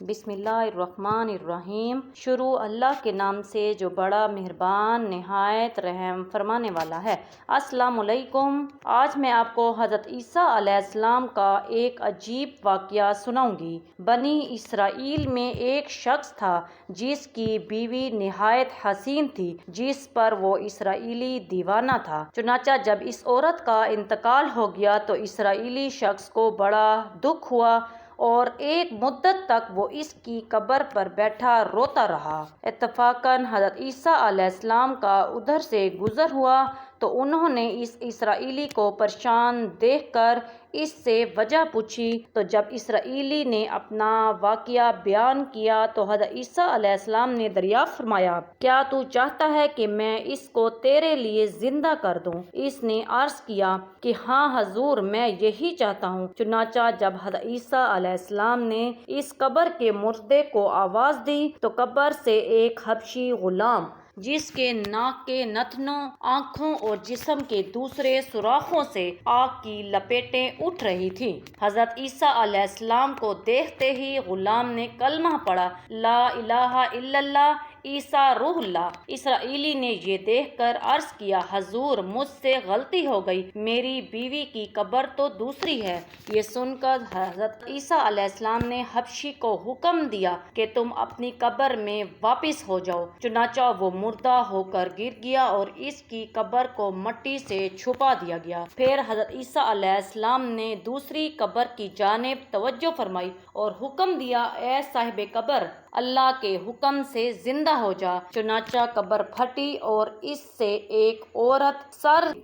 بسم اللہ الرحمن الرحیم۔ شروع اللہ کے نام سے جو بڑا مہربان نہایت رحم فرمانے والا ہے۔ السلام علیکم۔ آج میں آپ کو حضرت عیسیٰ علیہ السلام کا ایک عجیب واقعہ سناؤں گی۔ بنی اسرائیل میں ایک شخص تھا جس کی بیوی نہایت حسین تھی، جس پر وہ اسرائیلی دیوانہ تھا۔ چنانچہ جب اس عورت کا انتقال ہو گیا تو اسرائیلی شخص کو بڑا دکھ ہوا اور ایک مدت تک وہ اس کی قبر پر بیٹھا روتا رہا۔ اتفاقاً حضرت عیسیٰ علیہ السلام کا ادھر سے گزر ہوا تو انہوں نے اس اسرائیلی کو پریشان دیکھ کر اس سے وجہ پوچھی۔ تو جب اسرائیلی نے اپنا واقعہ بیان کیا تو حضرت عیسیٰ علیہ السلام نے دریافت فرمایا، کیا تو چاہتا ہے کہ میں اس کو تیرے لیے زندہ کر دوں؟ اس نے عرض کیا کہ ہاں حضور، میں یہی چاہتا ہوں۔ چنانچہ جب حضرت عیسیٰ علیہ السلام نے اس قبر کے مردے کو آواز دی تو قبر سے ایک حبشی غلام، جس کے ناک کے نتنوں، آنکھوں اور جسم کے دوسرے سوراخوں سے آگ کی لپیٹیں اٹھ رہی تھیں، حضرت عیسیٰ علیہ السلام کو دیکھتے ہی غلام نے کلمہ پڑھا، لا الہ الا اللہ عیسیٰ روح اللہ۔ اسرائیلی نے یہ دیکھ کر عرض کیا، حضور مجھ سے غلطی ہو گئی، میری بیوی کی قبر تو دوسری ہے۔ یہ سن کر حضرت عیسیٰ علیہ السلام نے حبشی کو حکم دیا کہ تم اپنی قبر میں واپس ہو جاؤ۔ چنانچہ وہ مردہ ہو کر گر گیا اور اس کی قبر کو مٹی سے چھپا دیا گیا۔ پھر حضرت عیسیٰ علیہ السلام نے دوسری قبر کی جانب توجہ فرمائی اور حکم دیا، اے صاحب قبر، اللہ کے حکم سے زندہ ہو جا۔ چنانچہ قبر پھٹی اور اس سے ایک عورت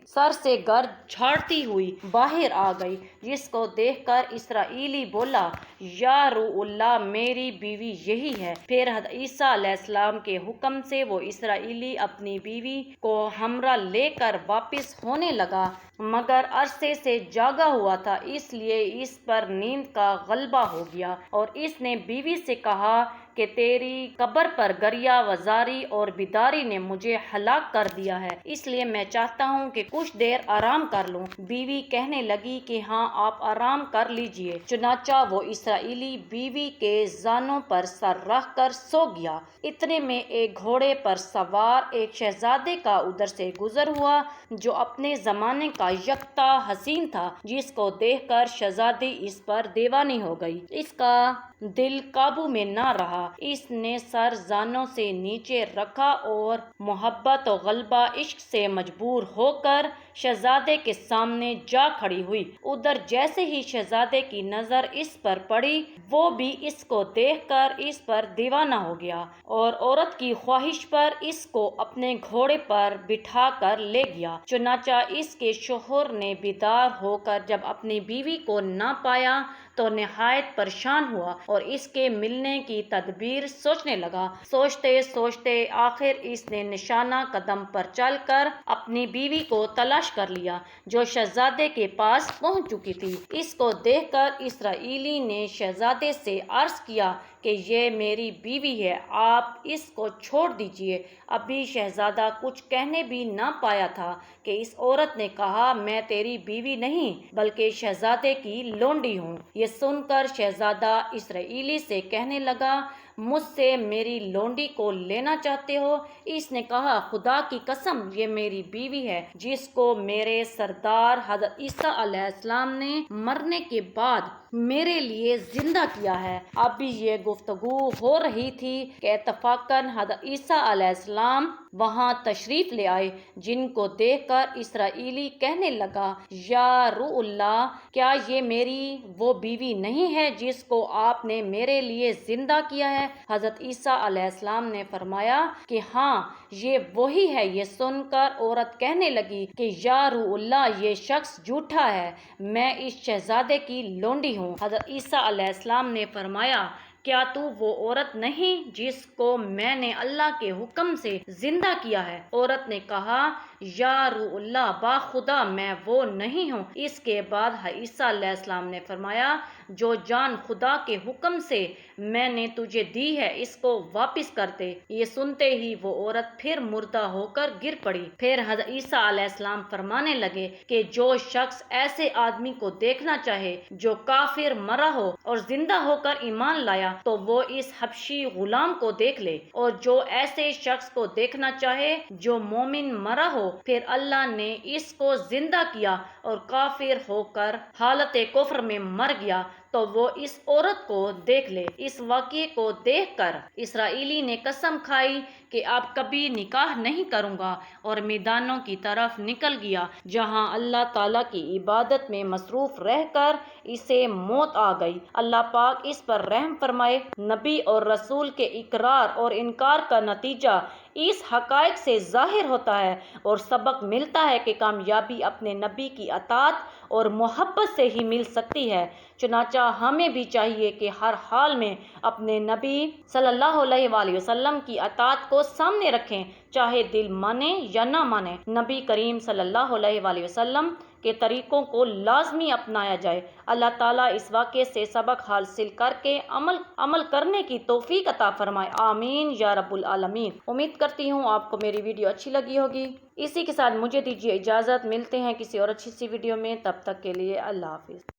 سر سے گرد جھاڑتی ہوئی باہر آ گئی، جس کو دیکھ کر اسرائیلی بولا، یا روح اللہ، میری بیوی یہی ہے۔ پھر حضرت عیسیٰ علیہ السلام کے حکم سے وہ اسرائیلی اپنی بیوی کو ہمراہ لے کر واپس ہونے لگا، مگر عرصے سے جاگا ہوا تھا، اس لیے اس پر نیند کا غلبہ ہو گیا اور اس نے بیوی سے کہا کہ تیری قبر پر گریہ وزاری اور بیداری نے مجھے ہلاک کر دیا ہے، اس لیے میں چاہتا ہوں کہ کچھ دیر آرام کر لوں۔ بیوی کہنے لگی کہ ہاں، آپ آرام کر لیجئے۔ چنانچہ وہ اسرائیلی بیوی کے زانوں پر سر رکھ کر سو گیا۔ اتنے میں ایک گھوڑے پر سوار ایک شہزادے کا ادھر سے گزر ہوا جو اپنے زمانے کا یکتا حسین تھا، جس کو دیکھ کر شہزادی اس پر دیوانی ہو گئی۔ اس کا دل قابو میں نہ رہا، اس نے سر زانوں سے نیچے رکھا اور محبت و غلبہ عشق سے مجبور ہو کر شہزادے کے سامنے جا کھڑی ہوئی۔ ادھر جیسے ہی شہزادے کی نظر اس پر پڑی، وہ بھی اس کو دیکھ کر اس پر دیوانہ ہو گیا اور عورت کی خواہش پر اس کو اپنے گھوڑے پر بٹھا کر لے گیا۔ چنانچہ اس کے شوہر نے بیدار ہو کر جب اپنی بیوی کو نہ پایا تو نہایت پریشان ہوا اور اس کے ملنے کی تدبیر سوچنے لگا۔ سوچتے سوچتے آخر اس نے نشانہ قدم پر چل کر اپنی بیوی کو تلاش کر لیا، جو شہزادے کے پاس پہنچ چکی تھی۔ اس کو دیکھ کر اسرائیلی نے شہزادے سے عرض کیا کہ یہ میری بیوی ہے، آپ اس کو چھوڑ دیجئے۔ ابھی شہزادہ کچھ کہنے بھی نہ پایا تھا کہ اس عورت نے کہا، میں تیری بیوی نہیں بلکہ شہزادے کی لونڈی ہوں۔ یہ سن کر شہزادہ اسرائیلی سے کہنے لگا، مجھ سے میری لونڈی کو لینا چاہتے ہو؟ اس نے کہا، خدا کی قسم، یہ میری بیوی ہے جس کو میرے سردار حضرت عیسیٰ علیہ السلام نے مرنے کے بعد میرے لیے زندہ کیا ہے۔ اب بھی یہ گفتگو ہو رہی تھی کہ اتفاقاً حضرت عیسیٰ علیہ السلام وہاں تشریف لے آئے، جن کو دیکھ کر اسرائیلی کہنے لگا، یا روح اللہ، کیا یہ میری وہ بیوی نہیں ہے جس کو آپ نے میرے لیے زندہ کیا ہے؟ حضرت عیسیٰ علیہ السلام نے فرمایا کہ ہاں، یہ وہی ہے۔ یہ سن کر عورت کہنے لگی کہ یا روح اللہ، یہ شخص جھوٹا ہے، میں اس شہزادے کی لونڈی ہوں۔ حضرت عیسیٰ علیہ السلام نے فرمایا، کیا تو وہ عورت نہیں جس کو میں نے اللہ کے حکم سے زندہ کیا ہے؟ عورت نے کہا، یا روح اللہ، با خدا میں وہ نہیں ہوں۔ اس کے بعد عیسیٰ علیہ السلام نے فرمایا جو جان خدا کے حکم سے میں نے تجھے دی ہے اس کو واپس کر دے۔ یہ سنتے ہی وہ عورت پھر مردہ ہو کر گر پڑی۔ پھر حضرت عیسیٰ علیہ السلام فرمانے لگے کہ جو شخص ایسے آدمی کو دیکھنا چاہے جو کافر مرا ہو اور زندہ ہو کر ایمان لایا تو وہ اس حبشی غلام کو دیکھ لے، اور جو ایسے شخص کو دیکھنا چاہے جو مومن مرا ہو پھر اللہ نے اس کو زندہ کیا اور کافر ہو کر حالت کفر میں مر گیا تو وہ اس عورت کو دیکھ لے۔ اس واقعے کو دیکھ کر اسرائیلی نے قسم کھائی کہ اب کبھی نکاح نہیں کروں گا، اور میدانوں کی طرف نکل گیا جہاں اللہ تعالیٰ کی عبادت میں مصروف رہ کر اسے موت آ گئی۔ اللہ پاک اس پر رحم فرمائے۔ نبی اور رسول کے اقرار اور انکار کا نتیجہ اس حقائق سے ظاہر ہوتا ہے اور سبق ملتا ہے کہ کامیابی اپنے نبی کی اطاعت اور محبت سے ہی مل سکتی ہے۔ چنانچہ ہمیں بھی چاہیے کہ ہر حال میں اپنے نبی صلی اللہ علیہ وآلہ وسلم کی اطاعت کو سامنے رکھیں، چاہے دل مانے یا نہ مانے۔ نبی کریم صلی اللہ علیہ وآلہ وسلم کے طریقوں کو لازمی اپنایا جائے۔ اللہ تعالیٰ اس واقعے سے سبق حاصل کر کے عمل کرنے کی توفیق عطا فرمائے، آمین یا رب العالمین۔ امید کرتی ہوں آپ کو میری ویڈیو اچھی لگی ہوگی۔ اسی کے ساتھ مجھے دیجیے اجازت، ملتے ہیں کسی اور اچھی سی ویڈیو میں، تب تک کے لیے اللہ حافظ۔